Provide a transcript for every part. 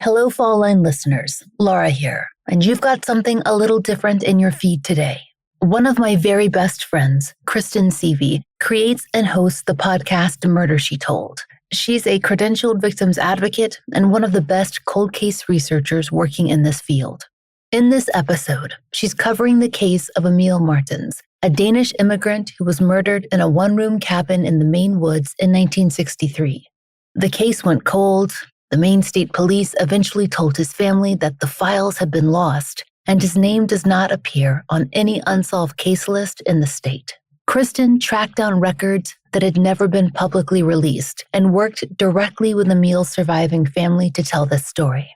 Hello, Fall Line listeners. Laura here, and you've got something a little different in your feed today. One of my very best friends, Kristen Seavey, creates and hosts the podcast Murder, She Told. She's a credentialed victims advocate and one of the best cold case researchers working in this field. In this episode, she's covering the case of Emil Martens, a Danish immigrant who was murdered in a one-room cabin in the Maine woods in 1963. The case went cold. The Maine State Police eventually told his family that the files had been lost and his name does not appear on any unsolved case list in the state. Kristen tracked down records that had never been publicly released and worked directly with Emil's surviving family to tell this story.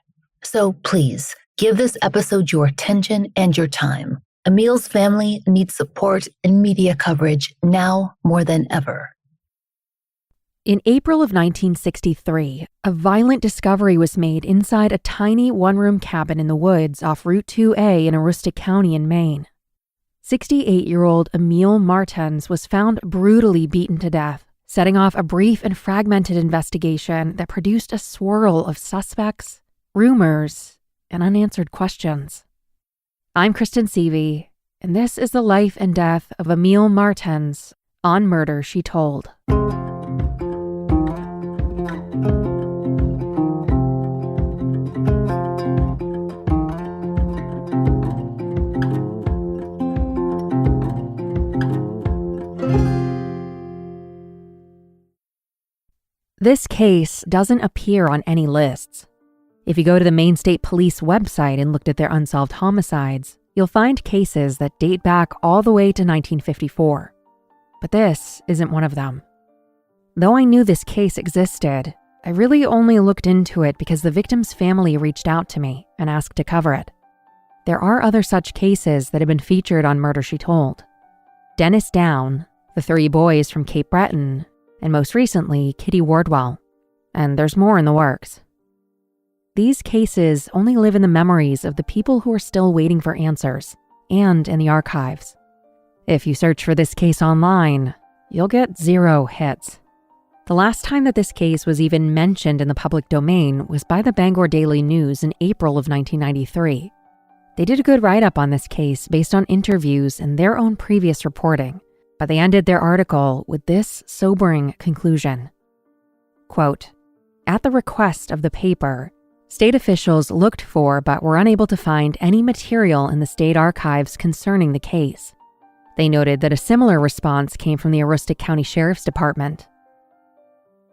So please, give this episode your attention and your time. Emil's family needs support and media coverage now more than ever. In April of 1963, a violent discovery was made inside a tiny one-room cabin in the woods off Route 2A in Aroostook County in Maine. 68-year-old Emil Martens was found brutally beaten to death, setting off a brief and fragmented investigation that produced a swirl of suspects, rumors, and unanswered questions. I'm Kristen Seavey, and this is the life and death of Emil Martens on Murder, She Told. This case doesn't appear on any lists. If you go to the Maine State Police website and looked at their unsolved homicides, you'll find cases that date back all the way to 1954. But this isn't one of them. Though I knew this case existed, I really only looked into it because the victim's family reached out to me and asked to cover it. There are other such cases that have been featured on Murder, She Told. Dennis Down, the 3 boys from Cape Breton, and most recently, Kitty Wardwell. And there's more in the works. These cases only live in the memories of the people who are still waiting for answers, and in the archives. If you search for this case online, you'll get 0 hits. The last time that this case was even mentioned in the public domain was by the Bangor Daily News in April of 1993. They did a good write-up on this case based on interviews and their own previous reporting, but they ended their article with this sobering conclusion. Quote, "At the request of the paper, state officials looked for but were unable to find any material in the state archives concerning the case. They noted that a similar response came from the Aroostook County Sheriff's Department."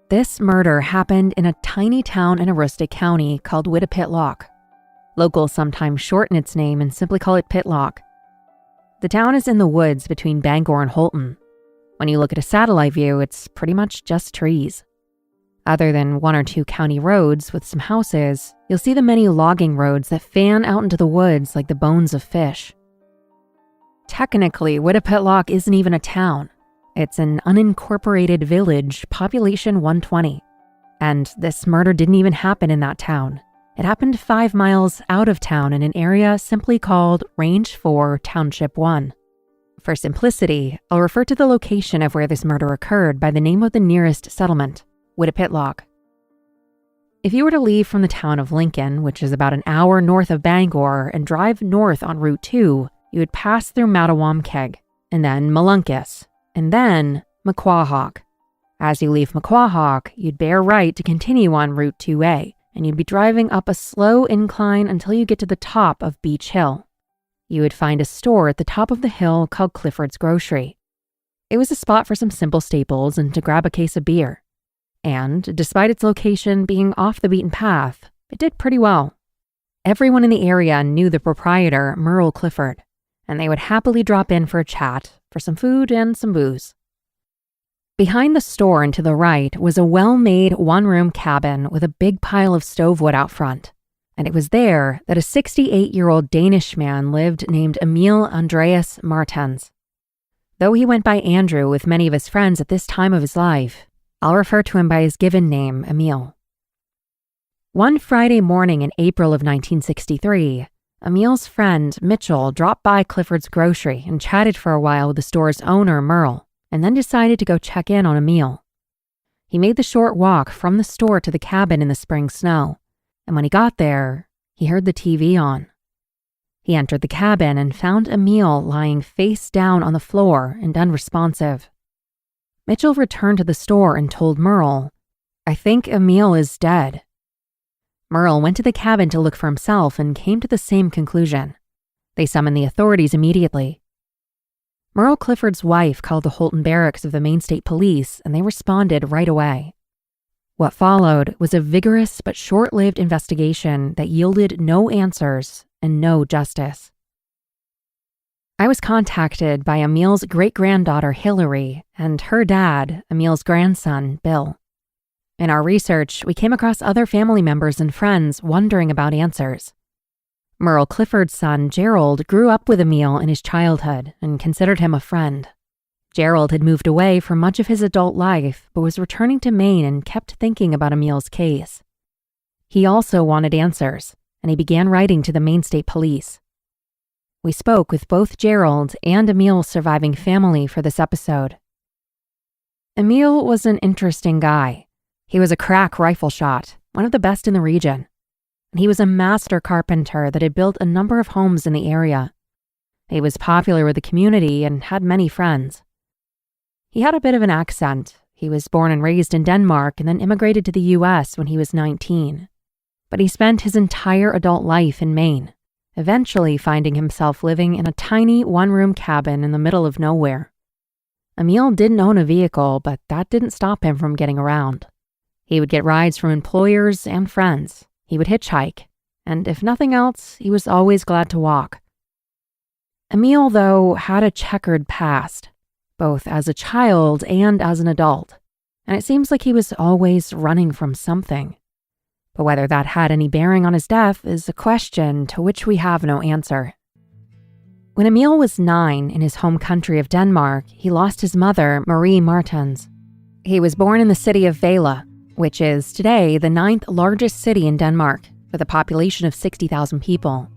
This murder happened in a tiny town in Aroostook County called Whittapitlock. Locals sometimes shorten its name and simply call it Pitlock. The town is in the woods between Bangor and Holton. When you look at a satellite view, it's pretty much just trees. Other than 1 or 2 county roads with some houses, you'll see the many logging roads that fan out into the woods like the bones of fish. Technically, Whittapitlock isn't even a town. It's an unincorporated village, population 120. And this murder didn't even happen in that town. It happened 5 miles out of town in an area simply called Range 4, Township 1. For simplicity, I'll refer to the location of where this murder occurred by the name of the nearest settlement, Whittapitlock. If you were to leave from the town of Lincoln, which is about an hour north of Bangor, and drive north on Route 2, you would pass through Mattawamkeag, and then Melunkus, and then Maquahawk. As you leave Maquahawk, you'd bear right to continue on Route 2A, and you'd be driving up a slow incline until you get to the top of Beach Hill. You would find a store at the top of the hill called Clifford's Grocery. It was a spot for some simple staples and to grab a case of beer. And despite its location being off the beaten path, it did pretty well. Everyone in the area knew the proprietor, Merle Clifford, and they would happily drop in for a chat, for some food and some booze. Behind the store and to the right was a well-made one-room cabin with a big pile of stovewood out front. And it was there that a 68-year-old Danish man lived named Emil Andreas Martens. Though he went by Andrew with many of his friends at this time of his life, I'll refer to him by his given name, Emil. One Friday morning in April of 1963, Emil's friend, Mitchell, dropped by Clifford's Grocery and chatted for a while with the store's owner, Merle, and then decided to go check in on Emil. He made the short walk from the store to the cabin in the spring snow, and when he got there, he heard the TV on. He entered the cabin and found Emil lying face down on the floor and unresponsive. Mitchell returned to the store and told Merle, "I think Emil is dead." Merle went to the cabin to look for himself and came to the same conclusion. They summoned the authorities immediately. Merle Clifford's wife called the Holton Barracks of the Maine State Police, and they responded right away. What followed was a vigorous but short-lived investigation that yielded no answers and no justice. I was contacted by Emil's great-granddaughter Hillary and her dad, Emil's grandson, Bill. In our research, we came across other family members and friends wondering about answers. Merle Clifford's son, Gerald, grew up with Emil in his childhood and considered him a friend. Gerald had moved away for much of his adult life, but was returning to Maine and kept thinking about Emil's case. He also wanted answers, and he began writing to the Maine State Police. We spoke with both Gerald and Emil's surviving family for this episode. Emil was an interesting guy. He was a crack rifle shot, one of the best in the region. And he was a master carpenter that had built a number of homes in the area. He was popular with the community and had many friends. He had a bit of an accent. He was born and raised in Denmark and then immigrated to the U.S. when he was 19. But he spent his entire adult life in Maine, eventually finding himself living in a tiny one-room cabin in the middle of nowhere. Emil didn't own a vehicle, but that didn't stop him from getting around. He would get rides from employers and friends. He would hitchhike, and if nothing else, he was always glad to walk. Emil, though, had a checkered past, both as a child and as an adult, and it seems like he was always running from something. But whether that had any bearing on his death is a question to which we have no answer. When Emil was 9 in his home country of Denmark, he lost his mother, Emil Martens. He was born in the city of Vejle, which is today the 9th largest city in Denmark, with a population of 60,000 people.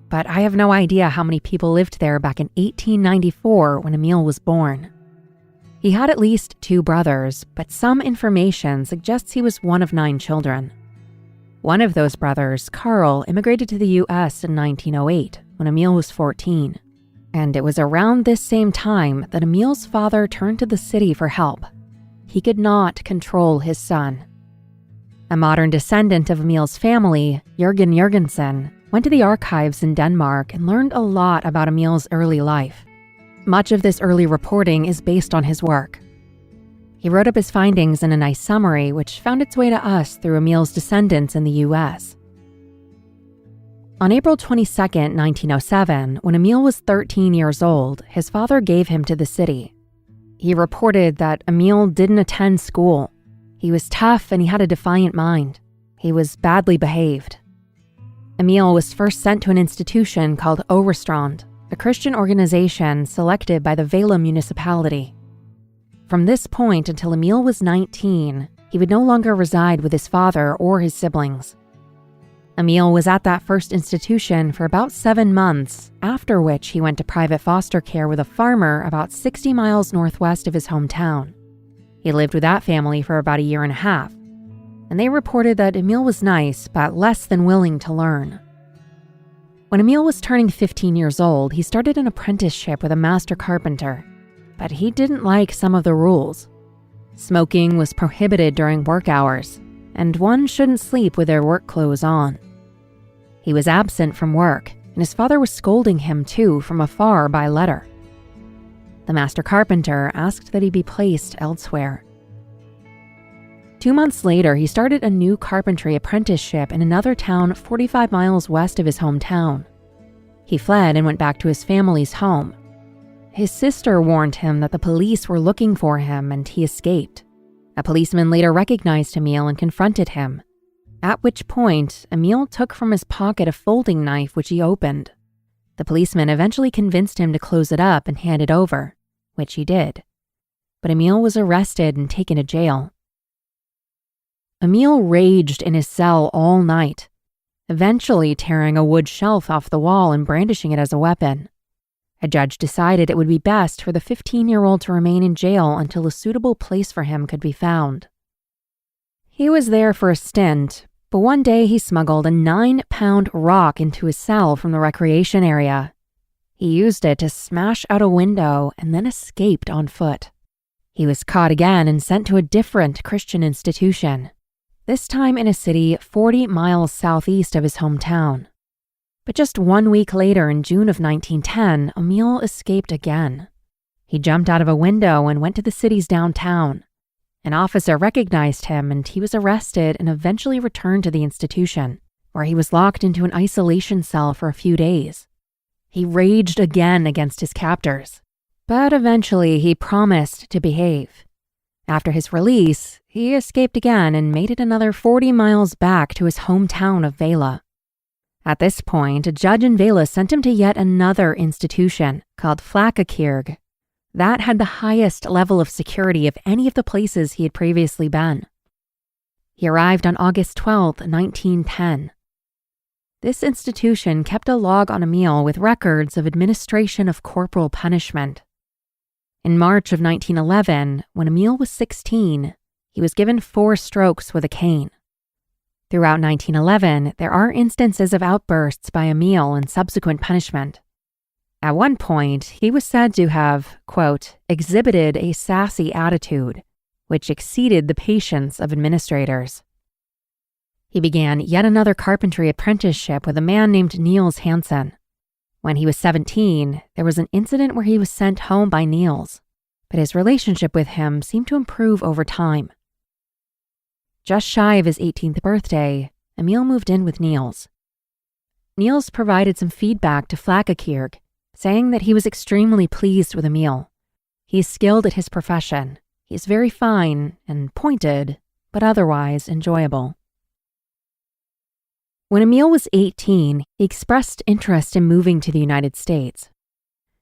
But I have no idea how many people lived there back in 1894 when Emil was born. He had at least 2 brothers, but some information suggests he was one of 9 children. One of those brothers, Carl, immigrated to the U.S. in 1908 when Emil was 14. And it was around this same time that Emil's father turned to the city for help. He could not control his son. A modern descendant of Emil's family, Jørgen Jørgensen, went to the archives in Denmark and learned a lot about Emil's early life. Much of this early reporting is based on his work. He wrote up his findings in a nice summary, which found its way to us through Emil's descendants in the U.S. On April 22, 1907, when Emil was 13 years old, his father gave him to the city. He reported that Emil didn't attend school. He was tough and he had a defiant mind. He was badly behaved. Emil was first sent to an institution called Aroostook, a Christian organization selected by the Vejle municipality. From this point until Emil was 19, he would no longer reside with his father or his siblings. Emil was at that first institution for about 7 months, after which he went to private foster care with a farmer about 60 miles northwest of his hometown. He lived with that family for about a year and a half, and they reported that Emil was nice but less than willing to learn. When Emil was turning 15 years old, he started an apprenticeship with a master carpenter, but he didn't like some of the rules. Smoking was prohibited during work hours, and one shouldn't sleep with their work clothes on. He was absent from work, and his father was scolding him too from afar by letter. The master carpenter asked that he be placed elsewhere. 2 months later, he started a new carpentry apprenticeship in another town 45 miles west of his hometown. He fled and went back to his family's home. His sister warned him that the police were looking for him, and he escaped. A policeman later recognized Emil and confronted him, at which point Emil took from his pocket a folding knife which he opened. The policeman eventually convinced him to close it up and hand it over, which he did. But Emil was arrested and taken to jail. Emil raged in his cell all night, eventually tearing a wood shelf off the wall and brandishing it as a weapon. A judge decided it would be best for the 15-year-old to remain in jail until a suitable place for him could be found. He was there for a stint, But one day he smuggled a 9-pound rock into his cell from the recreation area. He used it to smash out a window and then escaped on foot. He was caught again and sent to a different Christian institution, this time in a city 40 miles southeast of his hometown. But just 1 week later, in June of 1910, Emil escaped again. He jumped out of a window and went to the city's downtown. An officer recognized him and he was arrested and eventually returned to the institution, where he was locked into an isolation cell for a few days. He raged again against his captors, but eventually he promised to behave. After his release, he escaped again and made it another 40 miles back to his hometown of Vela. At this point, a judge in Vela sent him to yet another institution called Flakakirk. That had the highest level of security of any of the places he had previously been. He arrived on August 12, 1910. This institution kept a log on Emil with records of administration of corporal punishment. In March of 1911, when Emil was 16, he was given 4 strokes with a cane. Throughout 1911, there are instances of outbursts by Emil and subsequent punishment. At one point, he was said to have, quote, exhibited a sassy attitude, which exceeded the patience of administrators. He began yet another carpentry apprenticeship with a man named Niels Hansen. When he was 17, there was an incident where he was sent home by Niels, but his relationship with him seemed to improve over time. Just shy of his 18th birthday, Emil moved in with Niels. Niels provided some feedback to Flakakirk, saying that he was extremely pleased with Emil. He's skilled at his profession. He's very fine and pointed, but otherwise enjoyable. When Emil was 18, he expressed interest in moving to the United States.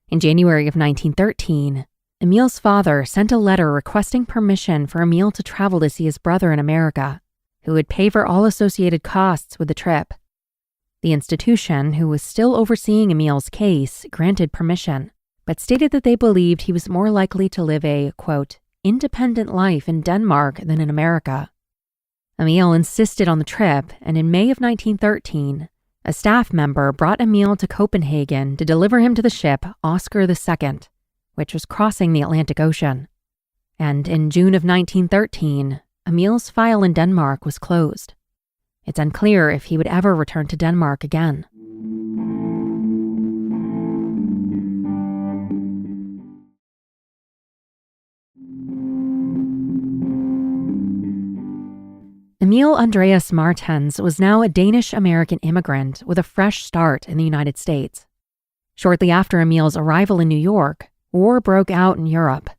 In January of 1913, Emil's father sent a letter requesting permission for Emil to travel to see his brother in America, who would pay for all associated costs with the trip. The institution, who was still overseeing Emil's case, granted permission, but stated that they believed he was more likely to live a, quote, independent life in Denmark than in America. Emil insisted on the trip, and in May of 1913, a staff member brought Emil to Copenhagen to deliver him to the ship Oscar II, which was crossing the Atlantic Ocean. And in June of 1913, Emil's file in Denmark was closed. It's unclear if he would ever return to Denmark again. Emil Andreas Martens was now a Danish-American immigrant with a fresh start in the United States. Shortly after Emil's arrival in New York, war broke out in Europe.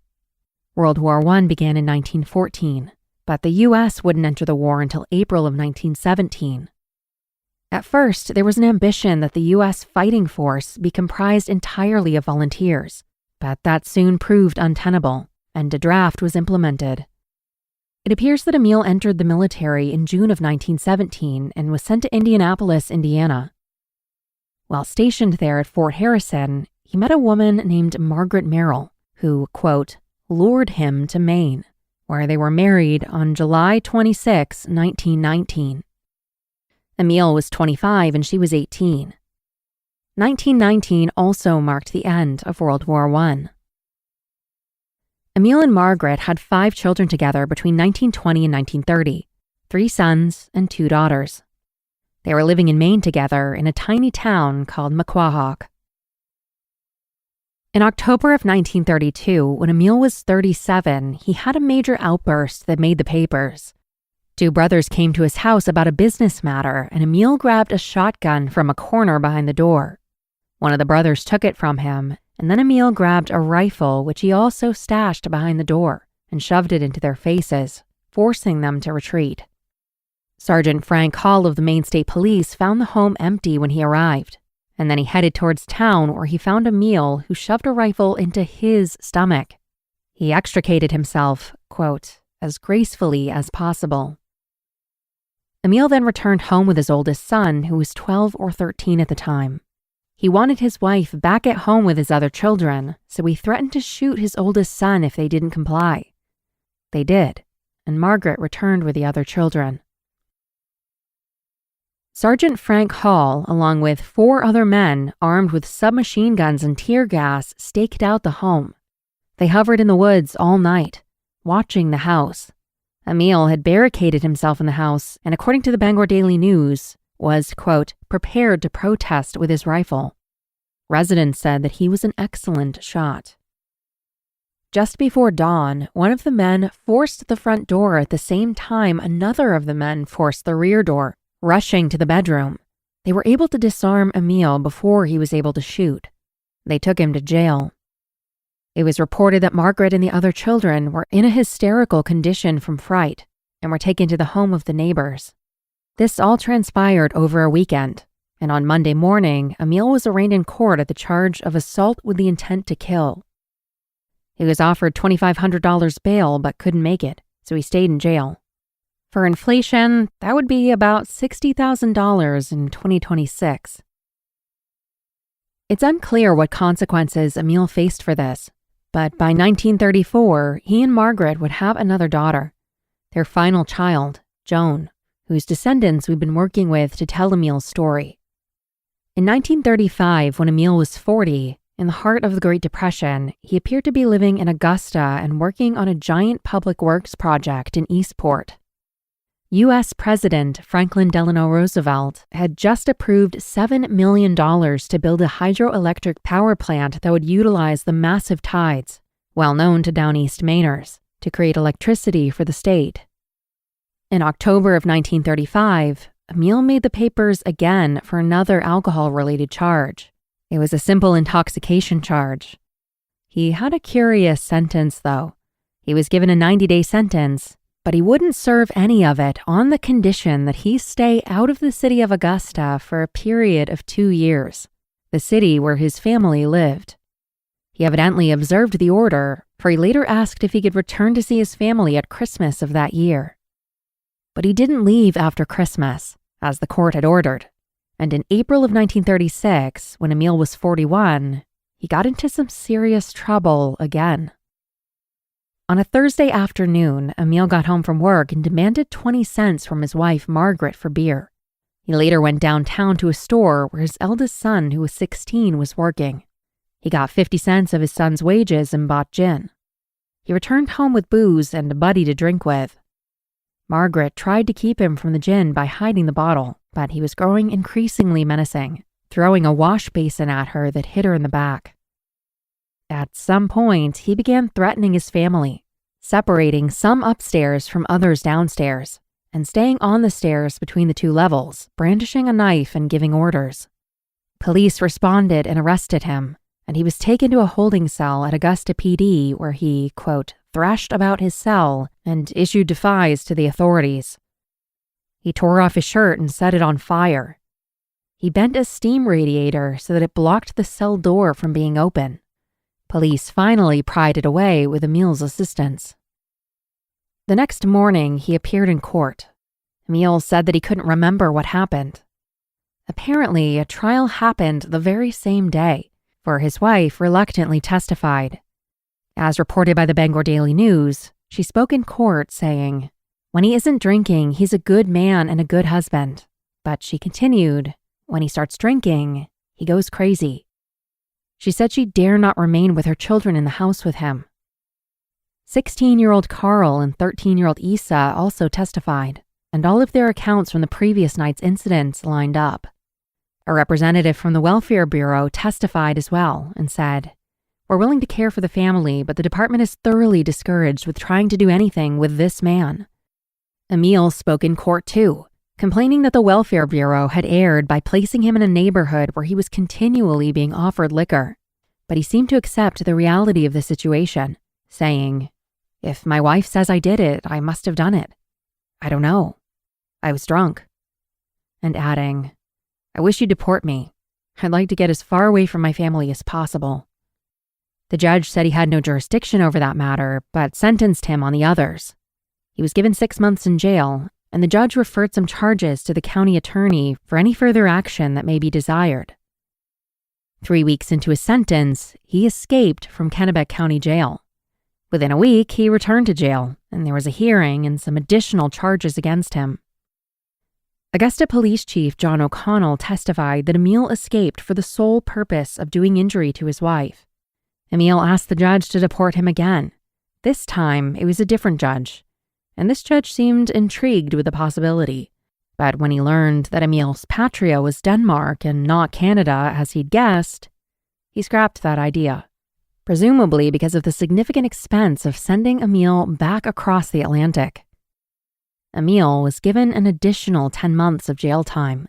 World War I began in 1914, but the U.S. wouldn't enter the war until April of 1917. At first, there was an ambition that the U.S. fighting force be comprised entirely of volunteers, but that soon proved untenable, and a draft was implemented. It appears that Emil entered the military in June of 1917 and was sent to Indianapolis, Indiana. While stationed there at Fort Harrison, he met a woman named Margaret Merrill, who, quote, lured him to Maine, where they were married on July 26, 1919. Emil was 25 and she was 18. 1919 also marked the end of World War I. Emil and Margaret had 5 children together between 1920 and 1930, 3 sons and 2 daughters. They were living in Maine together in a tiny town called Maquahawk. In October of 1932, when Emil was 37, he had a major outburst that made the papers. 2 brothers came to his house about a business matter, and Emil grabbed a shotgun from a corner behind the door. One of the brothers took it from him, and then Emil grabbed a rifle, which he also stashed behind the door, and shoved it into their faces, forcing them to retreat. Sergeant Frank Hall of the Maine State Police found the home empty when he arrived, and then he headed towards town where he found Emil, who shoved a rifle into his stomach. He extricated himself, quote, as gracefully as possible. Emil then returned home with his oldest son, who was 12 or 13 at the time. He wanted his wife back at home with his other children, so he threatened to shoot his oldest son if they didn't comply. They did, and Margaret returned with the other children. Sergeant Frank Hall, along with 4 other men armed with submachine guns and tear gas, staked out the home. They hovered in the woods all night, watching the house. Emil had barricaded himself in the house and, according to the Bangor Daily News, was, quote, prepared to protest with his rifle. Residents said that he was an excellent shot. Just before dawn, one of the men forced the front door at the same time another of the men forced the rear door, rushing to the bedroom. They were able to disarm Emil before he was able to shoot. They took him to jail. It was reported that Margaret and the other children were in a hysterical condition from fright and were taken to the home of the neighbors. This all transpired over a weekend, and on Monday morning, Emil was arraigned in court at the charge of assault with the intent to kill. He was offered $2,500 bail but couldn't make it, so he stayed in jail. For inflation, that would be about $60,000 in 2026. It's unclear what consequences Emil faced for this, but by 1934, he and Margaret would have another daughter, their final child, Joan, whose descendants we've been working with to tell Emil's story. In 1935, when Emil was 40, in the heart of the Great Depression, he appeared to be living in Augusta and working on a giant public works project in Eastport. U.S. President Franklin Delano Roosevelt had just approved $7 million to build a hydroelectric power plant that would utilize the massive tides, well known to Down East Mainers, to create electricity for the state. In October of 1935, Emil made the papers again for another alcohol-related charge. It was a simple intoxication charge. He had a curious sentence, though. He was given a 90-day sentence, but he wouldn't serve any of it on the condition that he stay out of the city of Augusta for a period of 2 years, the city where his family lived. He evidently observed the order, for he later asked if he could return to see his family at Christmas of that year. But he didn't leave after Christmas, as the court had ordered, and in April of 1936, when Emil was 41, he got into some serious trouble again. On a Thursday afternoon, Emil got home from work and demanded 20 cents from his wife, Margaret, for beer. He later went downtown to a store where his eldest son, who was 16, was working. He got 50 cents of his son's wages and bought gin. He returned home with booze and a buddy to drink with. Margaret tried to keep him from the gin by hiding the bottle, but he was growing increasingly menacing, throwing a wash basin at her that hit her in the back. At some point, he began threatening his family, separating some upstairs from others downstairs, and staying on the stairs between the 2 levels, brandishing a knife and giving orders. Police responded and arrested him, and he was taken to a holding cell at Augusta PD where he, quote, thrashed about his cell and issued defies to the authorities. He tore off his shirt and set it on fire. He bent a steam radiator so that it blocked the cell door from being open. Police finally pried it away with Emil's assistance. The next morning, he appeared in court. Emil said that he couldn't remember what happened. Apparently, a trial happened the very same day, for his wife reluctantly testified. As reported by the Bangor Daily News, she spoke in court saying, "When he isn't drinking, he's a good man and a good husband." But she continued, "When he starts drinking, he goes crazy." She said she dare not remain with her children in the house with him. 16-year-old Carl and 13-year-old Isa also testified, and all of their accounts from the previous night's incidents lined up. A representative from the Welfare Bureau testified as well and said, "We're willing to care for the family, but the department is thoroughly discouraged with trying to do anything with this man." Emil spoke in court too, complaining that the Welfare Bureau had erred by placing him in a neighborhood where he was continually being offered liquor. But he seemed to accept the reality of the situation, saying, "If my wife says I did it, I must have done it. I don't know. I was drunk." And adding, "I wish you'd deport me. I'd like to get as far away from my family as possible." The judge said he had no jurisdiction over that matter, but sentenced him on the others. He was given 6 months in jail, and the judge referred some charges to the county attorney for any further action that may be desired. 3 weeks into his sentence, he escaped from Kennebec County Jail. Within a week, he returned to jail, and there was a hearing and some additional charges against him. Augusta Police Chief John O'Connell testified that Emil escaped for the sole purpose of doing injury to his wife. Emil asked the judge to deport him again. This time, it was a different judge, and this judge seemed intrigued with the possibility. But when he learned that Emil's patria was Denmark and not Canada, as he'd guessed, he scrapped that idea, presumably because of the significant expense of sending Emil back across the Atlantic. Emil was given an additional 10 months of jail time.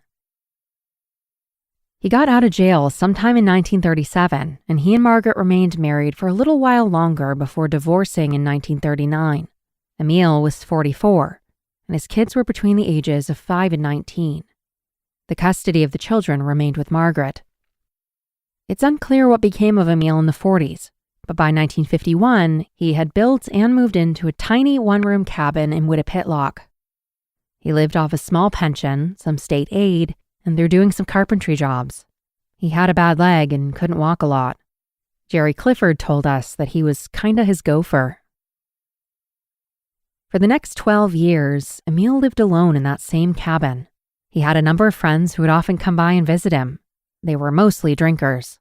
He got out of jail sometime in 1937, and he and Margaret remained married for a little while longer before divorcing in 1939. Emil was 44, and his kids were between the ages of 5 and 19. The custody of the children remained with Margaret. It's unclear what became of Emil in the 40s, but by 1951, he had built and moved into a tiny one-room cabin in Wittipitlock. He lived off a small pension, some state aid, and through doing some carpentry jobs. He had a bad leg and couldn't walk a lot. Jerry Clifford told us that he was kinda his gopher. For the next 12 years, Emil lived alone in that same cabin. He had a number of friends who would often come by and visit him. They were mostly drinkers.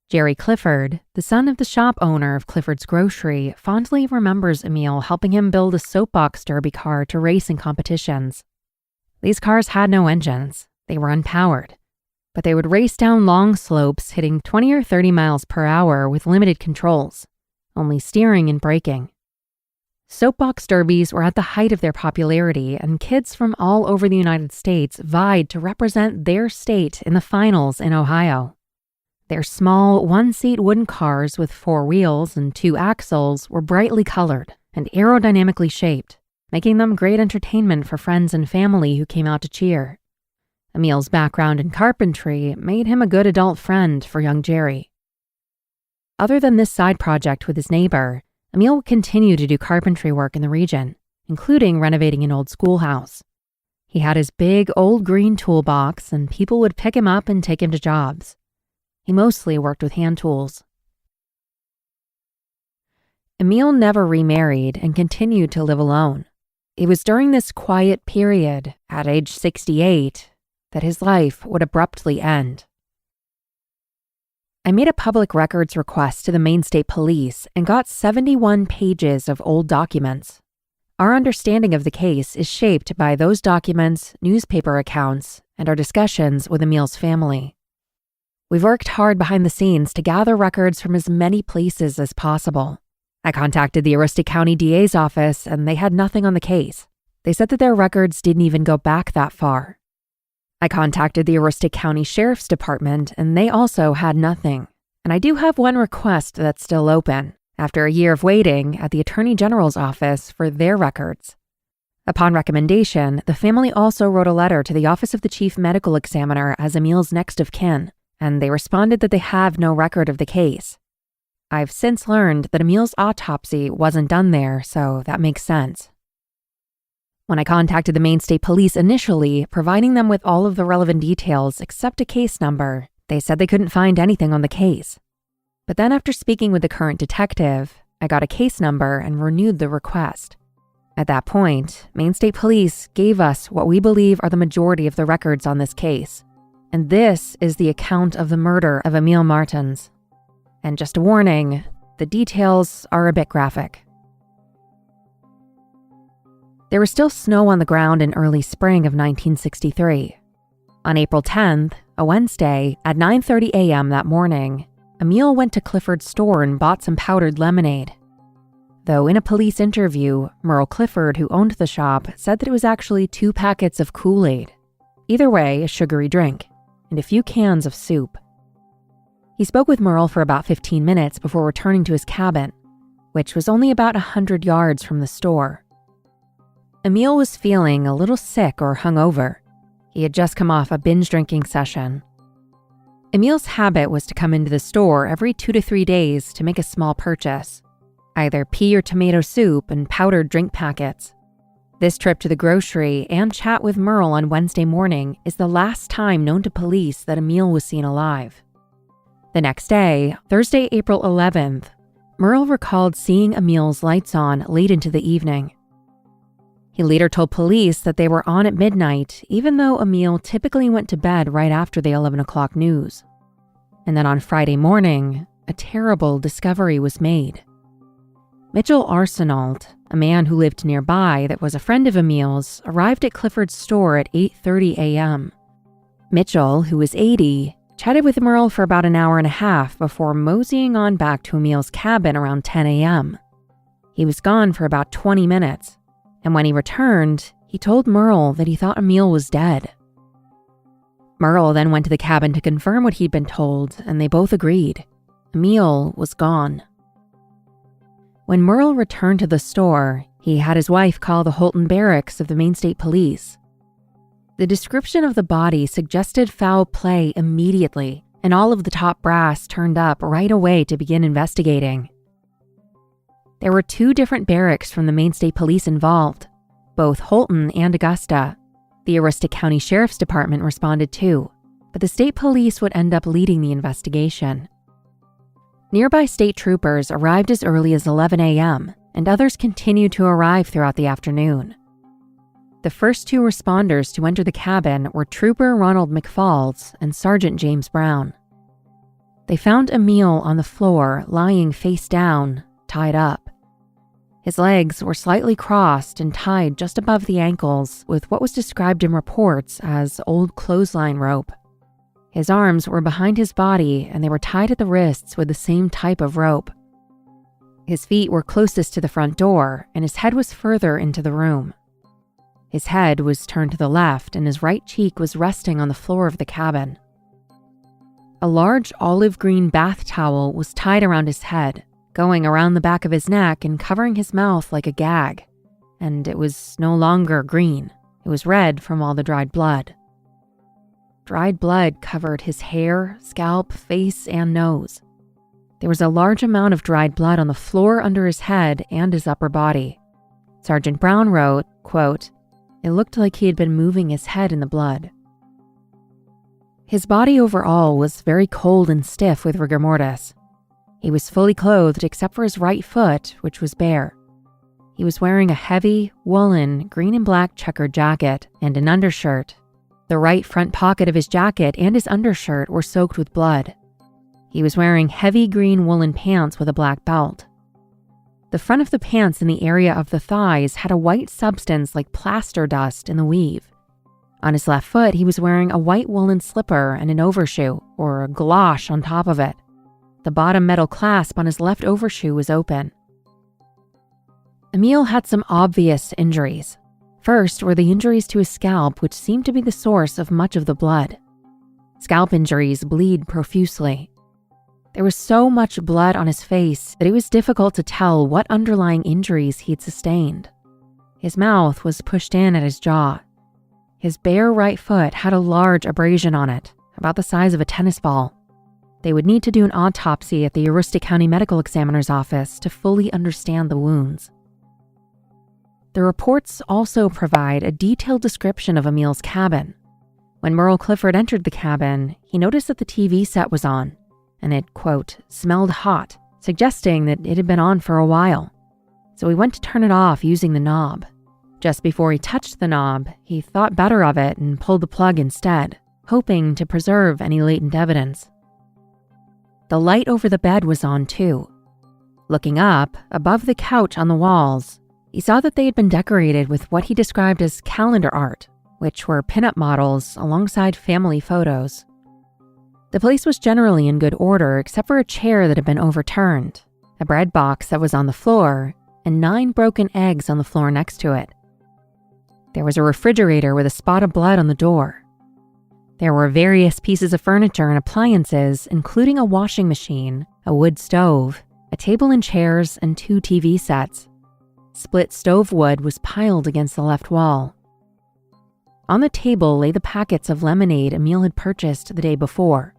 Jerry Clifford, the son of the shop owner of Clifford's Grocery, fondly remembers Emil helping him build a soapbox derby car to race in competitions. These cars had no engines. They were unpowered. But they would race down long slopes hitting 20 or 30 miles per hour with limited controls, only steering and braking. Soapbox derbies were at the height of their popularity, and kids from all over the United States vied to represent their state in the finals in Ohio. Their small, one-seat wooden cars with 4 wheels and 2 axles were brightly colored and aerodynamically shaped, making them great entertainment for friends and family who came out to cheer. Emil's background in carpentry made him a good adult friend for young Jerry. Other than this side project with his neighbor, Emil would continue to do carpentry work in the region, including renovating an old schoolhouse. He had his big old green toolbox, and people would pick him up and take him to jobs. He mostly worked with hand tools. Emil never remarried and continued to live alone. It was during this quiet period, at age 68, that his life would abruptly end. I made a public records request to the Maine State Police and got 71 pages of old documents. Our understanding of the case is shaped by those documents, newspaper accounts, and our discussions with Emil's family. We've worked hard behind the scenes to gather records from as many places as possible. I contacted the Aroostook County DA's office, and they had nothing on the case. They said that their records didn't even go back that far. I contacted the Aroostook County Sheriff's Department, and they also had nothing. And I do have one request that's still open, after a year of waiting at the Attorney General's office for their records. Upon recommendation, the family also wrote a letter to the Office of the Chief Medical Examiner as Emil's next of kin, and they responded that they have no record of the case. I've since learned that Emil's autopsy wasn't done there, so that makes sense. When I contacted the Maine State Police initially, providing them with all of the relevant details except a case number, they said they couldn't find anything on the case. But then after speaking with the current detective, I got a case number and renewed the request. At that point, Maine State Police gave us what we believe are the majority of the records on this case. And this is the account of the murder of Emil Martens. And just a warning, the details are a bit graphic. There was still snow on the ground in early spring of 1963. On April 10th, a Wednesday, at 9:30 a.m. that morning, Emil went to Clifford's store and bought some powdered lemonade. Though in a police interview, Merle Clifford, who owned the shop, said that it was actually 2 packets of Kool-Aid. Either way, a sugary drink, and a few cans of soup. He spoke with Merle for about 15 minutes before returning to his cabin, which was only about 100 yards from the store. Emil was feeling a little sick or hungover. He had just come off a binge drinking session. Emil's habit was to come into the store every 2 to 3 days to make a small purchase, either pea or tomato soup and powdered drink packets. This trip to the grocery and chat with Merle on Wednesday morning is the last time known to police that Emil was seen alive. The next day, Thursday, April 11th, Merle recalled seeing Emil's lights on late into the evening. He later told police that they were on at midnight, even though Emil typically went to bed right after the 11 o'clock news. And then on Friday morning, a terrible discovery was made. Mitchell Arsenault, a man who lived nearby that was a friend of Emil's, arrived at Clifford's store at 8:30 a.m. Mitchell, who was 80, chatted with Merle for about an hour and a half before moseying on back to Emil's cabin around 10 a.m. He was gone for about 20 minutes, and when he returned, he told Merle that he thought Emil was dead. Merle then went to the cabin to confirm what he'd been told, and they both agreed. Emil was gone. When Merle returned to the store, he had his wife call the Holton Barracks of the Maine State Police. The description of the body suggested foul play immediately, and all of the top brass turned up right away to begin investigating. There were 2 different barracks from the Maine State Police involved, both Holton and Augusta. The Aroostook County Sheriff's Department responded too, but the state police would end up leading the investigation. Nearby state troopers arrived as early as 11 a.m., and others continued to arrive throughout the afternoon. The first 2 responders to enter the cabin were Trooper Ronald McFalls and Sergeant James Brown. They found Emil on the floor, lying face down, tied up. His legs were slightly crossed and tied just above the ankles with what was described in reports as old clothesline rope. His arms were behind his body and they were tied at the wrists with the same type of rope. His feet were closest to the front door and his head was further into the room. His head was turned to the left and his right cheek was resting on the floor of the cabin. A large olive green bath towel was tied around his head, going around the back of his neck and covering his mouth like a gag. And it was no longer green. It was red from all the dried blood. Dried blood covered his hair, scalp, face, and nose. There was a large amount of dried blood on the floor under his head and his upper body. Sergeant Brown wrote, quote, "It looked like he had been moving his head in the blood." His body overall was very cold and stiff with rigor mortis. He was fully clothed except for his right foot, which was bare. He was wearing a heavy, woolen, green and black checkered jacket and an undershirt. The right front pocket of his jacket and his undershirt were soaked with blood. He was wearing heavy green woolen pants with a black belt. The front of the pants in the area of the thighs had a white substance like plaster dust in the weave. On his left foot, he was wearing a white woolen slipper and an overshoe, or a galosh on top of it. The bottom metal clasp on his left overshoe was open. Emil had some obvious injuries. First were the injuries to his scalp, which seemed to be the source of much of the blood. Scalp injuries bleed profusely. There was so much blood on his face that it was difficult to tell what underlying injuries he had sustained. His mouth was pushed in at his jaw. His bare right foot had a large abrasion on it, about the size of a tennis ball. They would need to do an autopsy at the Aroostook County Medical Examiner's office to fully understand the wounds. The reports also provide a detailed description of Emil's cabin. When Merle Clifford entered the cabin, he noticed that the TV set was on, and it, quote, smelled hot, suggesting that it had been on for a while. So he went to turn it off using the knob. Just before he touched the knob, he thought better of it and pulled the plug instead, hoping to preserve any latent evidence. The light over the bed was on too. Looking up, above the couch on the walls, he saw that they had been decorated with what he described as calendar art, which were pinup models alongside family photos. The place was generally in good order except for a chair that had been overturned, a bread box that was on the floor, and 9 broken eggs on the floor next to it. There was a refrigerator with a spot of blood on the door. There were various pieces of furniture and appliances, including a washing machine, a wood stove, a table and chairs, and 2 TV sets. Split stove wood was piled against the left wall. On the table lay the packets of lemonade Emil had purchased the day before.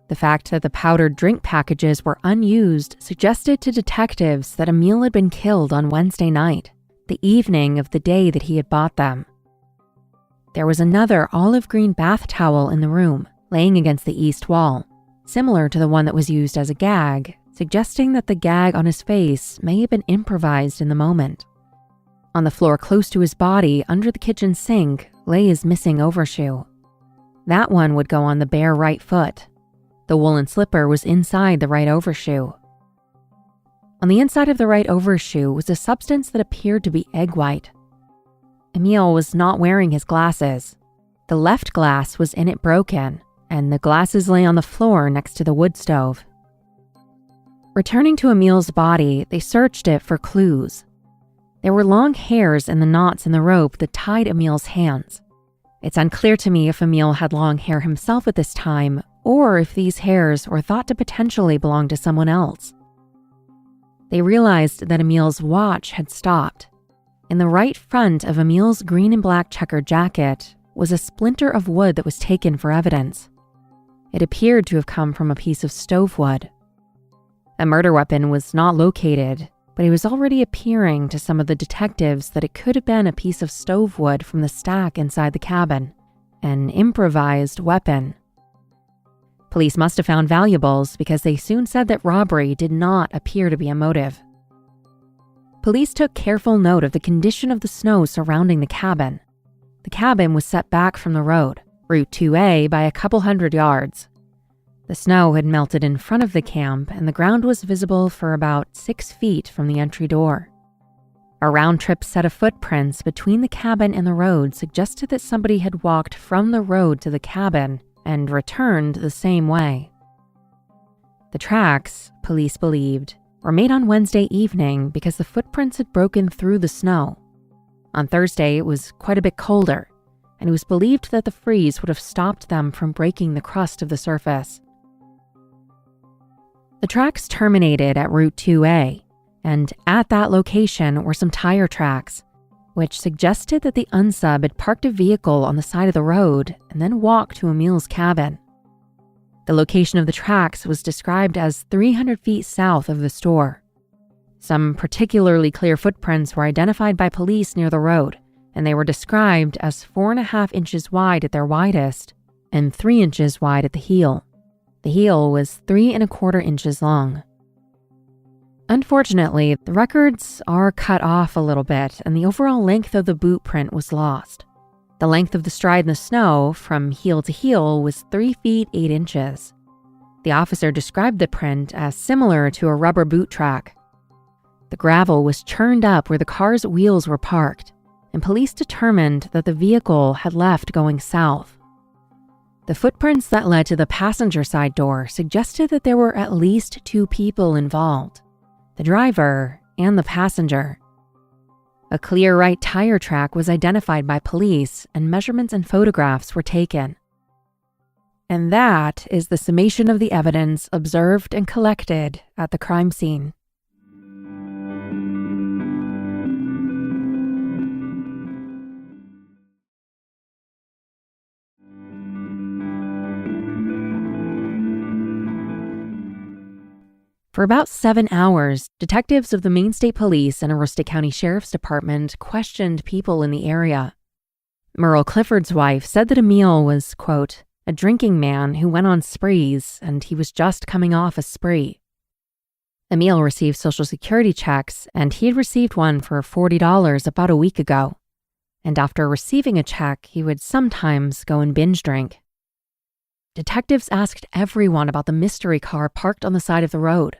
The fact that the powdered drink packages were unused suggested to detectives that Emil had been killed on Wednesday night, the evening of the day that he had bought them. There was another olive green bath towel in the room, laying against the east wall, similar to the one that was used as a gag, suggesting that the gag on his face may have been improvised in the moment. On the floor close to his body, under the kitchen sink, lay his missing overshoe. That one would go on the bare right foot. The woolen slipper was inside the right overshoe. On the inside of the right overshoe was a substance that appeared to be egg white. Emil was not wearing his glasses. The left glass was in it broken, and the glasses lay on the floor next to the wood stove. Returning to Emil's body, they searched it for clues. There were long hairs in the knots in the rope that tied Emil's hands. It's unclear to me if Emil had long hair himself at this time, or if these hairs were thought to potentially belong to someone else. They realized that Emil's watch had stopped. In the right front of Emil's green and black checkered jacket was a splinter of wood that was taken for evidence. It appeared to have come from a piece of stove wood. A murder weapon was not located, but it was already appearing to some of the detectives that it could have been a piece of stove wood from the stack inside the cabin, an improvised weapon. Police must have found valuables because they soon said that robbery did not appear to be a motive. Police took careful note of the condition of the snow surrounding the cabin. The cabin was set back from the road, Route 2A, by a couple hundred yards. The snow had melted in front of the camp, and the ground was visible for about 6 feet from the entry door. A round-trip set of footprints between the cabin and the road suggested that somebody had walked from the road to the cabin and returned the same way. The tracks, police believed, were made on Wednesday evening because the footprints had broken through the snow. On Thursday, it was quite a bit colder, and it was believed that the freeze would have stopped them from breaking the crust of the surface. The tracks terminated at Route 2A, and at that location were some tire tracks, which suggested that the unsub had parked a vehicle on the side of the road and then walked to Emil's cabin. The location of the tracks was described as 300 feet south of the store. Some particularly clear footprints were identified by police near the road, and they were described as 4.5 inches wide at their widest and 3 inches wide at the heel. The heel was 3.25 inches long. Unfortunately, the records are cut off a little bit, and the overall length of the boot print was lost. The length of the stride in the snow from heel to heel was 3 feet 8 inches. The officer described the print as similar to a rubber boot track. The gravel was churned up where the car's wheels were parked, and police determined that the vehicle had left going south. The footprints that led to the passenger side door suggested that there were at least 2 people involved, the driver and the passenger. A clear right tire track was identified by police, and measurements and photographs were taken. And that is the summation of the evidence observed and collected at the crime scene. For about 7 hours, detectives of the Maine State Police and Aroostook County Sheriff's Department questioned people in the area. Merle Clifford's wife said that Emil was, quote, a drinking man who went on sprees, and he was just coming off a spree. Emil received Social Security checks, and he had received one for $40 about a week ago. And after receiving a check, he would sometimes go and binge drink. Detectives asked everyone about the mystery car parked on the side of the road,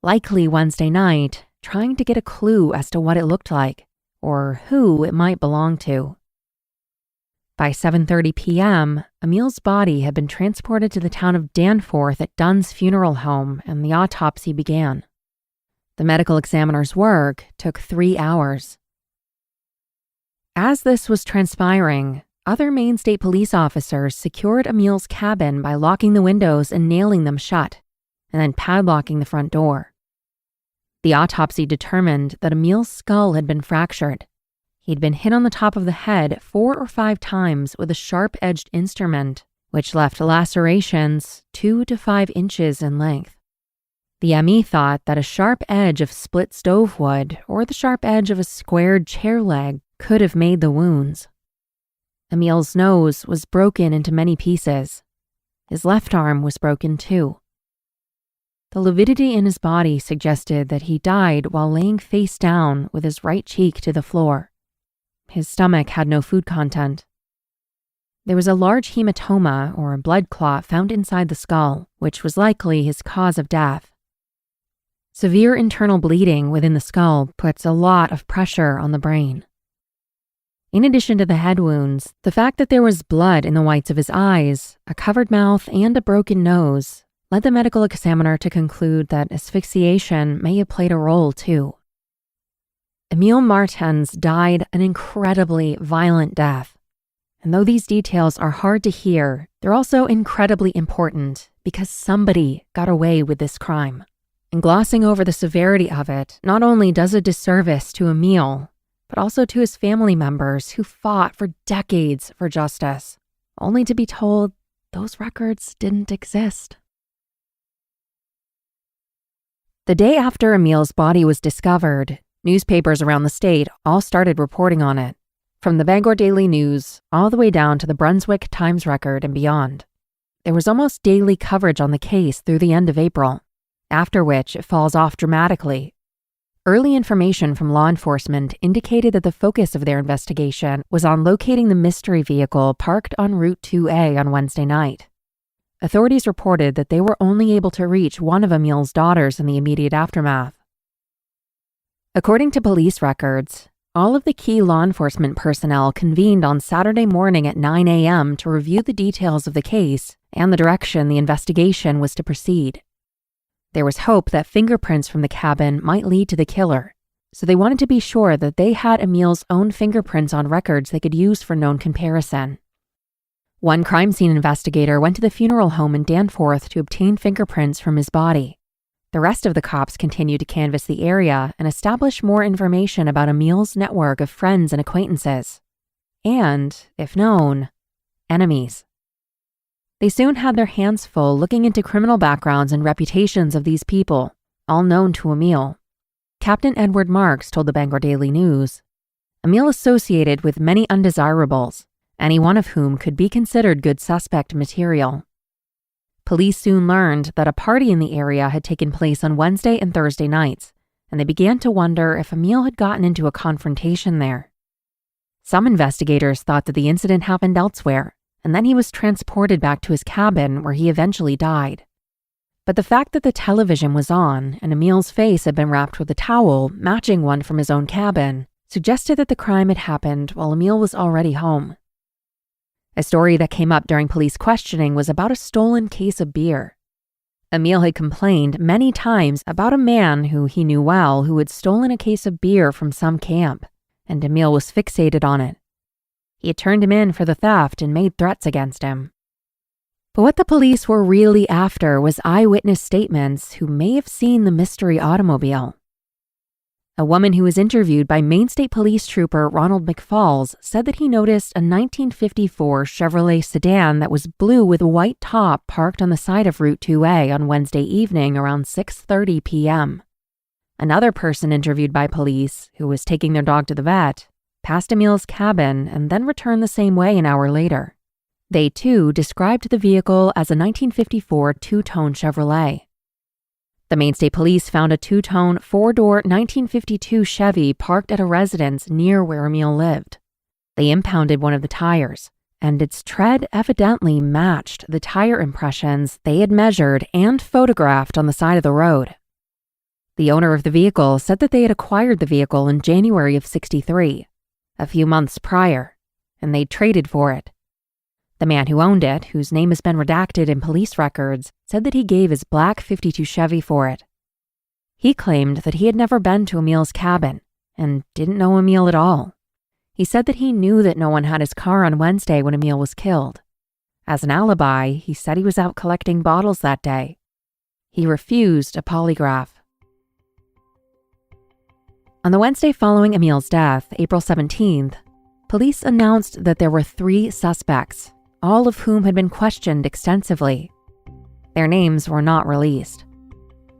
likely Wednesday night, trying to get a clue as to what it looked like or who it might belong to. By 7:30 p.m., Emil's body had been transported to the town of Danforth at Dunn's funeral home, and the autopsy began. The medical examiner's work took 3 hours. As this was transpiring, other Maine State Police officers secured Emil's cabin by locking the windows and nailing them shut, and then padlocking the front door. The autopsy determined that Emil's skull had been fractured. He'd been hit on the top of the head 4 or 5 times with a sharp-edged instrument, which left lacerations 2 to 5 inches in length. The ME thought that a sharp edge of split stove wood or the sharp edge of a squared chair leg could have made the wounds. Emil's nose was broken into many pieces. His left arm was broken too. The lividity in his body suggested that he died while laying face down with his right cheek to the floor. His stomach had no food content. There was a large hematoma, or blood clot, found inside the skull, which was likely his cause of death. Severe internal bleeding within the skull puts a lot of pressure on the brain. In addition to the head wounds, the fact that there was blood in the whites of his eyes, a covered mouth, and a broken nose led the medical examiner to conclude that asphyxiation may have played a role too. Emil Martens died an incredibly violent death. And though these details are hard to hear, they're also incredibly important because somebody got away with this crime. And glossing over the severity of it not only does a disservice to Emil, but also to his family members who fought for decades for justice, only to be told those records didn't exist. The day after Emil's body was discovered, newspapers around the state all started reporting on it, from the Bangor Daily News all the way down to the Brunswick Times-Record and beyond. There was almost daily coverage on the case through the end of April, after which it falls off dramatically. Early information from law enforcement indicated that the focus of their investigation was on locating the mystery vehicle parked on Route 2A on Wednesday night. Authorities reported that they were only able to reach one of Emil's daughters in the immediate aftermath. According to police records, all of the key law enforcement personnel convened on Saturday morning at 9 a.m. to review the details of the case and the direction the investigation was to proceed. There was hope that fingerprints from the cabin might lead to the killer, so they wanted to be sure that they had Emil's own fingerprints on records they could use for known comparison. One crime scene investigator went to the funeral home in Danforth to obtain fingerprints from his body. The rest of the cops continued to canvass the area and establish more information about Emil's network of friends and acquaintances. And, if known, enemies. They soon had their hands full looking into criminal backgrounds and reputations of these people, all known to Emil. Captain Edward Marks told the Bangor Daily News, Emil associated with many undesirables, any one of whom could be considered good suspect material. Police soon learned that a party in the area had taken place on Wednesday and Thursday nights, and they began to wonder if Emil had gotten into a confrontation there. Some investigators thought that the incident happened elsewhere, and then he was transported back to his cabin where he eventually died. But the fact that the television was on and Emil's face had been wrapped with a towel matching one from his own cabin suggested that the crime had happened while Emil was already home. A story that came up during police questioning was about a stolen case of beer. Emil had complained many times about a man who he knew well who had stolen a case of beer from some camp, and Emil was fixated on it. He had turned him in for the theft and made threats against him. But what the police were really after was eyewitness statements who may have seen the mystery automobile. A woman who was interviewed by Maine State Police Trooper Ronald McFalls said that he noticed a 1954 Chevrolet sedan that was blue with a white top parked on the side of Route 2A on Wednesday evening around 6:30 p.m. Another person interviewed by police, who was taking their dog to the vet, passed Emil's cabin and then returned the same way an hour later. They, too, described the vehicle as a 1954 two-tone Chevrolet. The Maine State Police found a two-tone, four-door 1952 Chevy parked at a residence near where Emil lived. They impounded one of the tires, and its tread evidently matched the tire impressions they had measured and photographed on the side of the road. The owner of the vehicle said that they had acquired the vehicle in January of '63, a few months prior, and they'd traded for it. The man who owned it, whose name has been redacted in police records, said that he gave his black '52 Chevy for it. He claimed that he had never been to Emil's cabin and didn't know Emil at all. He said that he knew that no one had his car on Wednesday when Emil was killed. As an alibi, he said he was out collecting bottles that day. He refused a polygraph. On the Wednesday following Emil's death, April 17th, police announced that there were 3 suspects, all of whom had been questioned extensively. Their names were not released.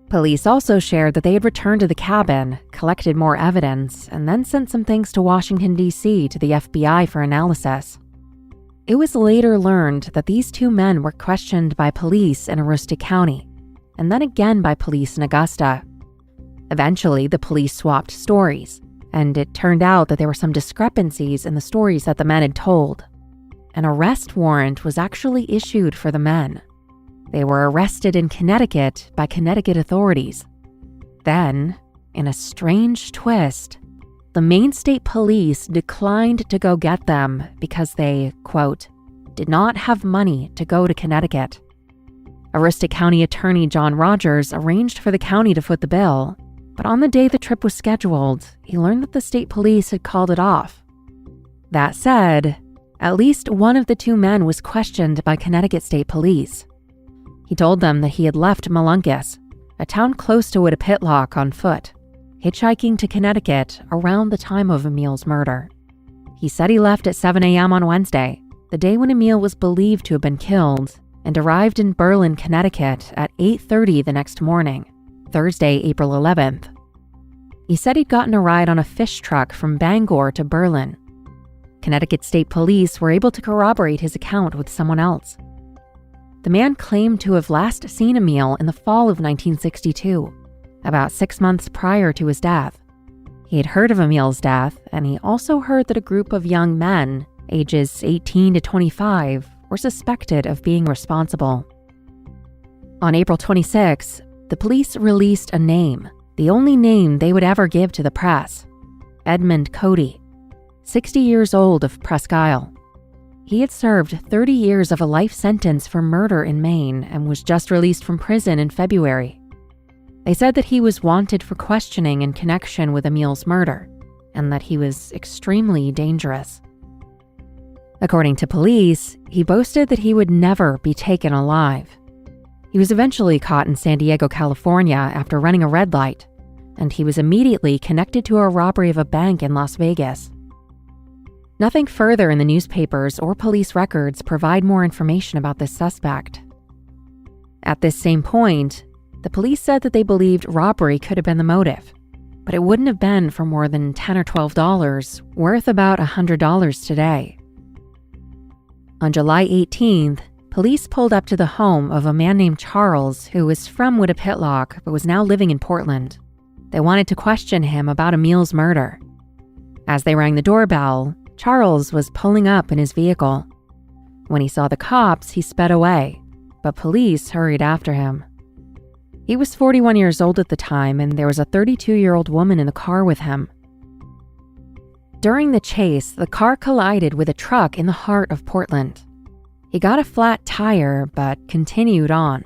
Police also shared that they had returned to the cabin, collected more evidence, and then sent some things to Washington, D.C. to the FBI for analysis. It was later learned that these 2 men were questioned by police in Aroostook County, and then again by police in Augusta. Eventually, the police swapped stories, and it turned out that there were some discrepancies in the stories that the men had told. An arrest warrant was actually issued for the men. They were arrested in Connecticut by Connecticut authorities. Then, in a strange twist, the Maine State Police declined to go get them because they, quote, did not have money to go to Connecticut. Aroostook County Attorney John Rogers arranged for the county to foot the bill, but on the day the trip was scheduled, he learned that the state police had called it off. That said, at least one of the two men was questioned by Connecticut State Police. He told them that he had left Melunkus, a town close to Whittapitlock, on foot, hitchhiking to Connecticut around the time of Emil's murder. He said he left at 7 a.m. on Wednesday, the day when Emil was believed to have been killed, and arrived in Berlin, Connecticut at 8:30 the next morning, Thursday, April 11th. He said he'd gotten a ride on a fish truck from Bangor to Berlin. Connecticut State Police were able to corroborate his account with someone else. The man claimed to have last seen Emil in the fall of 1962, about 6 months prior to his death. He had heard of Emil's death, and he also heard that a group of young men, ages 18 to 25, were suspected of being responsible. On April 26, the police released a name, the only name they would ever give to the press: Edmund Cody, 60 years old, of Presque Isle. He had served 30 years of a life sentence for murder in Maine and was just released from prison in February. They said that he was wanted for questioning in connection with Emil's murder, and that he was extremely dangerous. According to police, he boasted that he would never be taken alive. He was eventually caught in San Diego, California after running a red light, and he was immediately connected to a robbery of a bank in Las Vegas. Nothing further in the newspapers or police records provide more information about this suspect. At this same point, the police said that they believed robbery could have been the motive, but it wouldn't have been for more than $10 or $12, worth about $100 today. On July 18th, police pulled up to the home of a man named Charles who was from Whittapitlock but was now living in Portland. They wanted to question him about Emil's murder. As they rang the doorbell, Charles was pulling up in his vehicle. When he saw the cops, he sped away, but police hurried after him. He was 41 years old at the time, and there was a 32-year-old woman in the car with him. During the chase, the car collided with a truck in the heart of Portland. He got a flat tire, but continued on.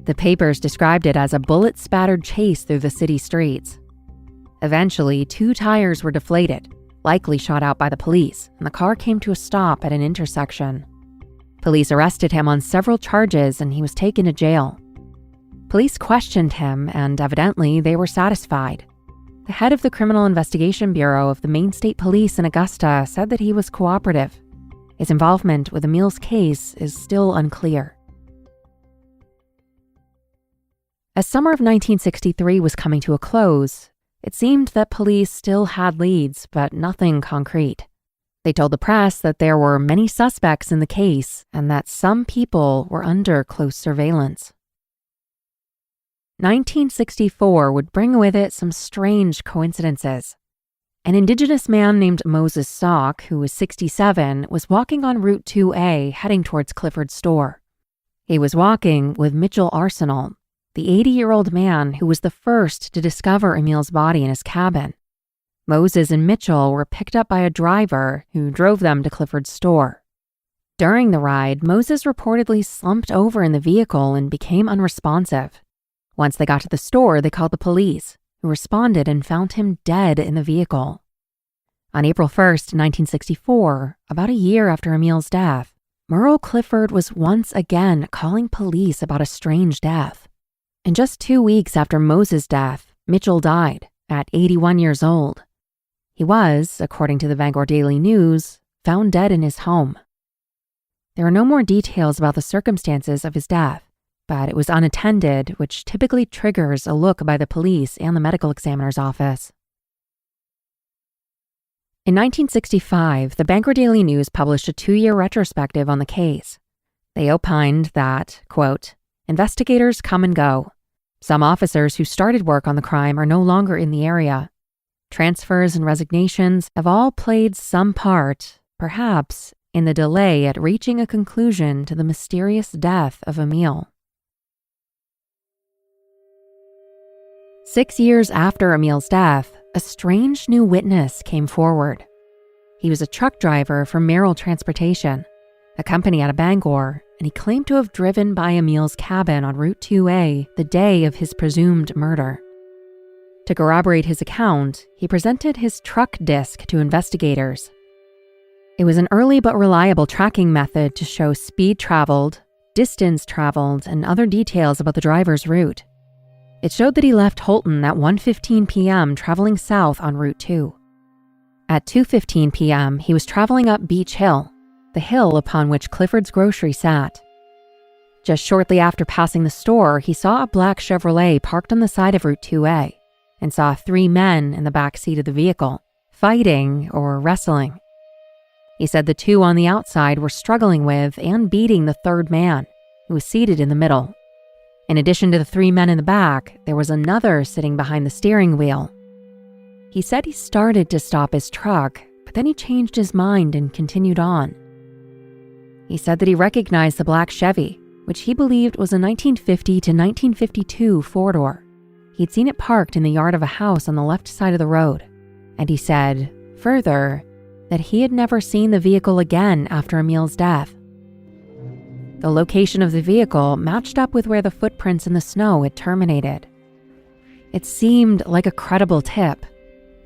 The papers described it as a bullet-spattered chase through the city streets. Eventually, 2 tires were deflated, likely shot out by the police, and the car came to a stop at an intersection. Police arrested him on several charges, and he was taken to jail. Police questioned him, and evidently they were satisfied. The head of the Criminal Investigation Bureau of the Maine State Police in Augusta said that he was cooperative. His involvement with Emil's case is still unclear. As summer of 1963 was coming to a close, it seemed that police still had leads, but nothing concrete. They told the press that there were many suspects in the case and that some people were under close surveillance. 1964 would bring with it some strange coincidences. An Indigenous man named Moses Sock, who was 67, was walking on Route 2A heading towards Clifford's store. He was walking with Mitchell Arsenal, the 80-year-old man who was the first to discover Emil's body in his cabin. Moses and Mitchell were picked up by a driver who drove them to Clifford's store. During the ride, Moses reportedly slumped over in the vehicle and became unresponsive. Once they got to the store, they called the police, who responded and found him dead in the vehicle. On April 1st, 1964, about a year after Emil's death, Merle Clifford was once again calling police about a strange death. And just 2 weeks after Moses' death, Mitchell died at 81 years old. He was, according to the Bangor Daily News, found dead in his home. There are no more details about the circumstances of his death, but it was unattended, which typically triggers a look by the police and the medical examiner's office. In 1965, the Bangor Daily News published a 2-year retrospective on the case. They opined that, quote, investigators come and go. Some officers who started work on the crime are no longer in the area. Transfers and resignations have all played some part, perhaps, in the delay at reaching a conclusion to the mysterious death of Emil. 6 years after Emil's death, a strange new witness came forward. He was a truck driver for Merrill Transportation, a company out of Bangor, and he claimed to have driven by Emil's cabin on Route 2A the day of his presumed murder. To corroborate his account, he presented his truck disc to investigators. It was an early but reliable tracking method to show speed traveled, distance traveled, and other details about the driver's route. It showed that he left Holton at 1:15 p.m. traveling south on Route 2. At 2:15 p.m., he was traveling up Beach Hill, the hill upon which Clifford's Grocery sat. Just shortly after passing the store, he saw a black Chevrolet parked on the side of Route 2A and saw 3 men in the back seat of the vehicle, fighting or wrestling. He said the 2 on the outside were struggling with and beating the 3rd man, who was seated in the middle. In addition to the 3 men in the back, there was another sitting behind the steering wheel. He said he started to stop his truck, but then he changed his mind and continued on. He said that he recognized the black Chevy, which he believed was a 1950 to 1952 four-door. He'd seen it parked in the yard of a house on the left side of the road, and he said, further, that he had never seen the vehicle again after Emil's death. The location of the vehicle matched up with where the footprints in the snow had terminated. It seemed like a credible tip.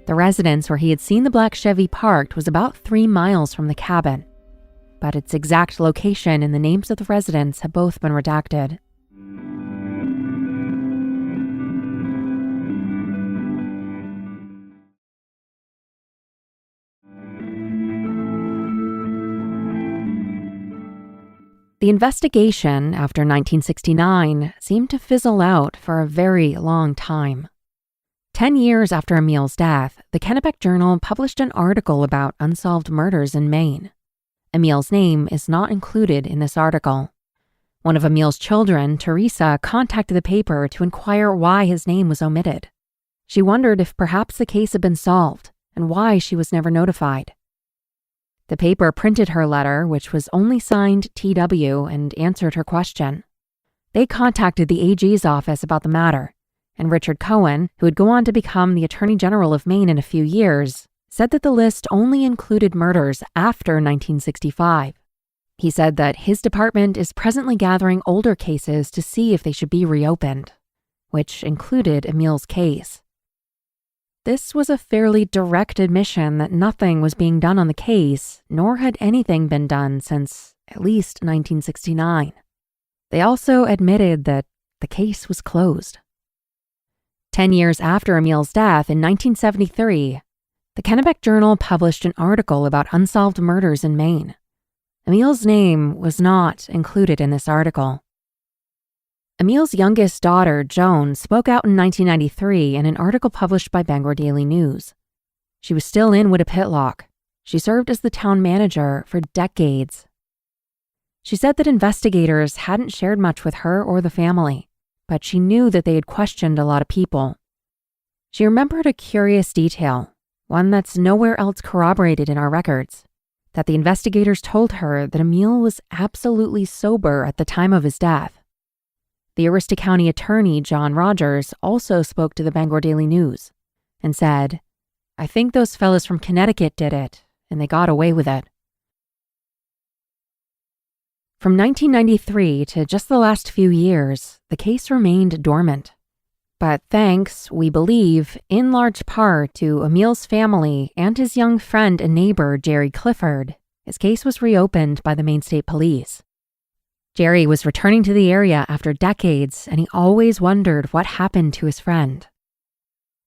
The residence where he had seen the black Chevy parked was about 3 miles from the cabin, but its exact location and the names of the residents have both been redacted. The investigation after 1969 seemed to fizzle out for a very long time. 10 years after Emil's death, the Kennebec Journal published an article about unsolved murders in Maine. Emil's name is not included in this article. One of Emil's children, Teresa, contacted the paper to inquire why his name was omitted. She wondered if perhaps the case had been solved and why she was never notified. The paper printed her letter, which was only signed TW, and answered her question. They contacted the AG's office about the matter, and Richard Cohen, who would go on to become the Attorney General of Maine in a few years, said that the list only included murders after 1965. He said that his department is presently gathering older cases to see if they should be reopened, which included Emil's case. This was a fairly direct admission that nothing was being done on the case, nor had anything been done since at least 1969. They also admitted that the case was closed. 10 years after Emil's death in 1973, the Kennebec Journal published an article about unsolved murders in Maine. Emil's name was not included in this article. Emil's youngest daughter, Joan, spoke out in 1993 in an article published by Bangor Daily News. She was still in Whittapitlock. She served as the town manager for decades. She said that investigators hadn't shared much with her or the family, but she knew that they had questioned a lot of people. She remembered a curious detail, one that's nowhere else corroborated in our records, that the investigators told her that Emil was absolutely sober at the time of his death. The Aroostook County attorney, John Rogers, also spoke to the Bangor Daily News and said, "I think those fellas from Connecticut did it, and they got away with it." From 1993 to just the last few years, the case remained dormant. But thanks, we believe, in large part to Emil's family and his young friend and neighbor, Jerry Clifford, his case was reopened by the Maine State Police. Jerry was returning to the area after decades, and he always wondered what happened to his friend.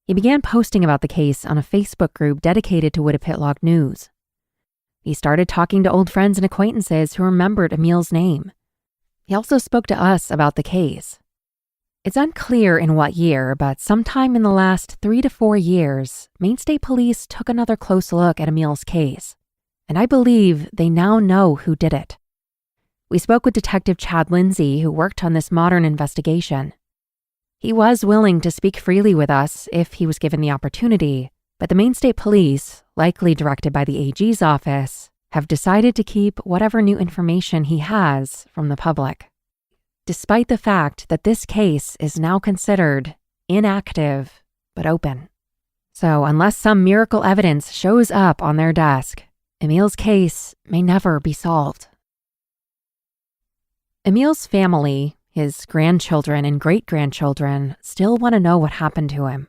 He began posting about the case on a Facebook group dedicated to Whittapitlock News. He started talking to old friends and acquaintances who remembered Emil's name. He also spoke to us about the case. It's unclear in what year, but sometime in the last 3 to 4 years, Maine State Police took another close look at Emil's case, and I believe they now know who did it. We spoke with Detective Chad Lindsay, who worked on this modern investigation. He was willing to speak freely with us if he was given the opportunity, But the Maine State Police, likely directed by the AG's office, have decided to keep whatever new information he has from the public, despite the fact that this case is now considered inactive but open. So unless some miracle evidence shows up on their desk, Emil's case may never be solved. Emil's family, his grandchildren and great-grandchildren, still want to know what happened to him.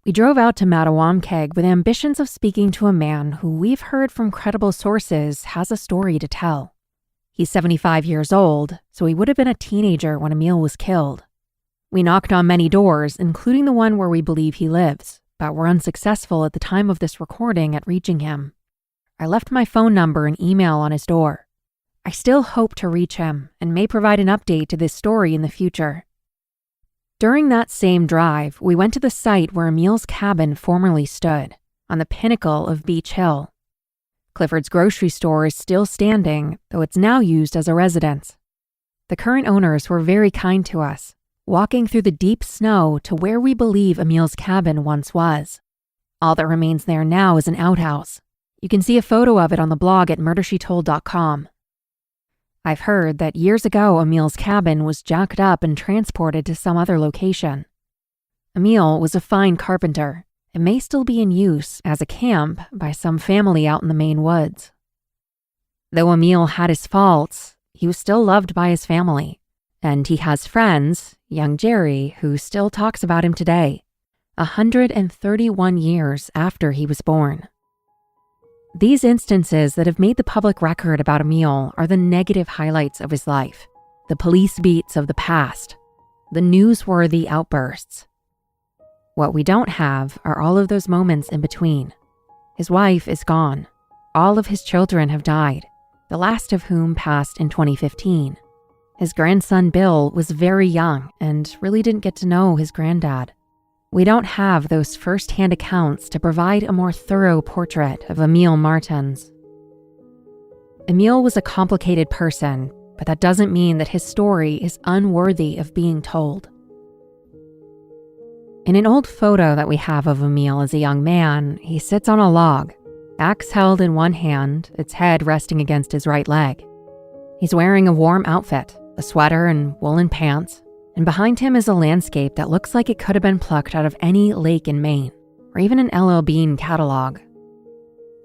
We drove out to Mattawamkeag with ambitions of speaking to a man who we've heard from credible sources has a story to tell. He's 75 years old, so he would have been a teenager when Emil was killed. We knocked on many doors, including the one where we believe he lives, but were unsuccessful at the time of this recording at reaching him. I left my phone number and email on his door. I still hope to reach him and may provide an update to this story in the future. During that same drive, we went to the site where Emil's cabin formerly stood, on the pinnacle of Beach Hill. Clifford's grocery store is still standing, though it's now used as a residence. The current owners were very kind to us, walking through the deep snow to where we believe Emil's cabin once was. All that remains there now is an outhouse. You can see a photo of it on the blog at murdershetold.com. I've heard that years ago Emil's cabin was jacked up and transported to some other location. Emil was a fine carpenter and may still be in use as a camp by some family out in the Maine woods. Though Emil had his faults, he was still loved by his family, and he has friends, young Jerry, who still talks about him today, 131 years after he was born. These instances that have made the public record about Emil are the negative highlights of his life, the police beats of the past, the newsworthy outbursts. What we don't have are all of those moments in between. His wife is gone. All of his children have died, the last of whom passed in 2015. His grandson Bill was very young and really didn't get to know his granddad. We don't have those first-hand accounts to provide a more thorough portrait of Emil Martens. Emil was a complicated person, but that doesn't mean that his story is unworthy of being told. In an old photo that we have of Emil as a young man, he sits on a log, axe held in one hand, its head resting against his right leg. He's wearing a warm outfit, a sweater and woolen pants, and behind him is a landscape that looks like it could have been plucked out of any lake in Maine, or even an L.L. Bean catalog.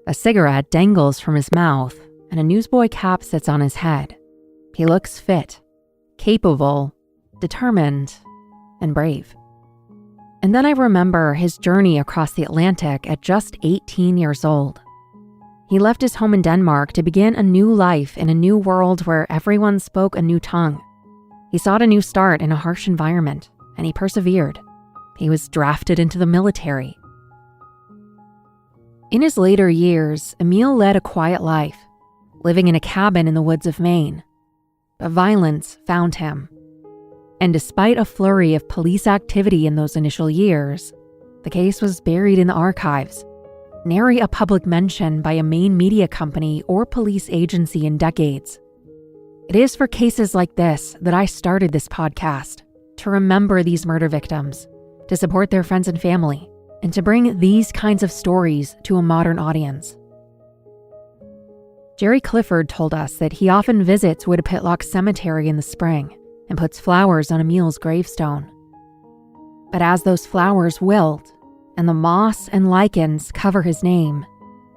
A cigarette dangles from his mouth, and a newsboy cap sits on his head. He looks fit, capable, determined, and brave. And then I remember his journey across the Atlantic at just 18 years old. He left his home in Denmark to begin a new life in a new world where everyone spoke a new tongue. He sought a new start in a harsh environment, and he persevered. He was drafted into the military. In his later years, Emil led a quiet life, living in a cabin in the woods of Maine. But violence found him. And despite a flurry of police activity in those initial years, the case was buried in the archives, nary a public mention by a Maine media company or police agency in decades. It is for cases like this that I started this podcast, to remember these murder victims, to support their friends and family, and to bring these kinds of stories to a modern audience. Jerry Clifford told us that he often visits Woodapitlock Cemetery in the spring and puts flowers on Emil's gravestone. But as those flowers wilt and the moss and lichens cover his name,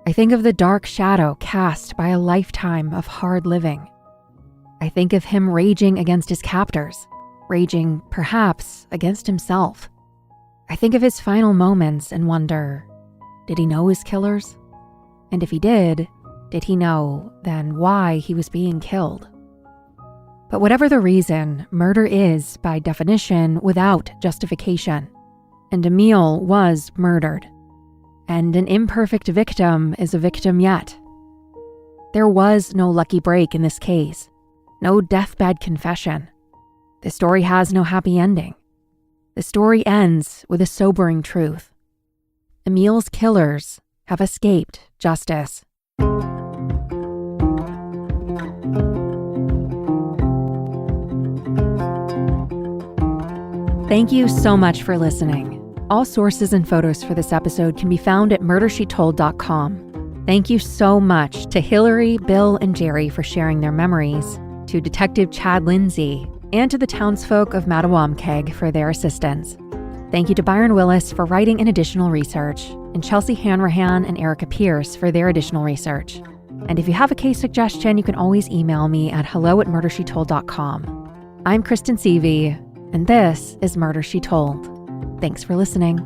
I think of the dark shadow cast by a lifetime of hard living. I think of him raging against his captors, raging perhaps against himself. I think of his final moments and wonder, did he know his killers? And if he did he know then why he was being killed? But whatever the reason, murder is, by definition, without justification. And Emil was murdered. And an imperfect victim is a victim yet. There was no lucky break in this case. No deathbed confession. The story has no happy ending. The story ends with a sobering truth. Emil's killers have escaped justice. Thank you so much for listening. All sources and photos for this episode can be found at murdershetold.com. Thank you so much to Hillary, Bill, and Jerry for sharing their memories, to Detective Chad Lindsay, and to the townsfolk of Mattawamkeag for their assistance. Thank you to Byron Willis for writing and additional research, and Chelsea Hanrahan and Erica Pierce for their additional research. And if you have a case suggestion, you can always email me at hello@murdershetold.com. I'm Kristen Seavey, and this is Murder She Told. Thanks for listening.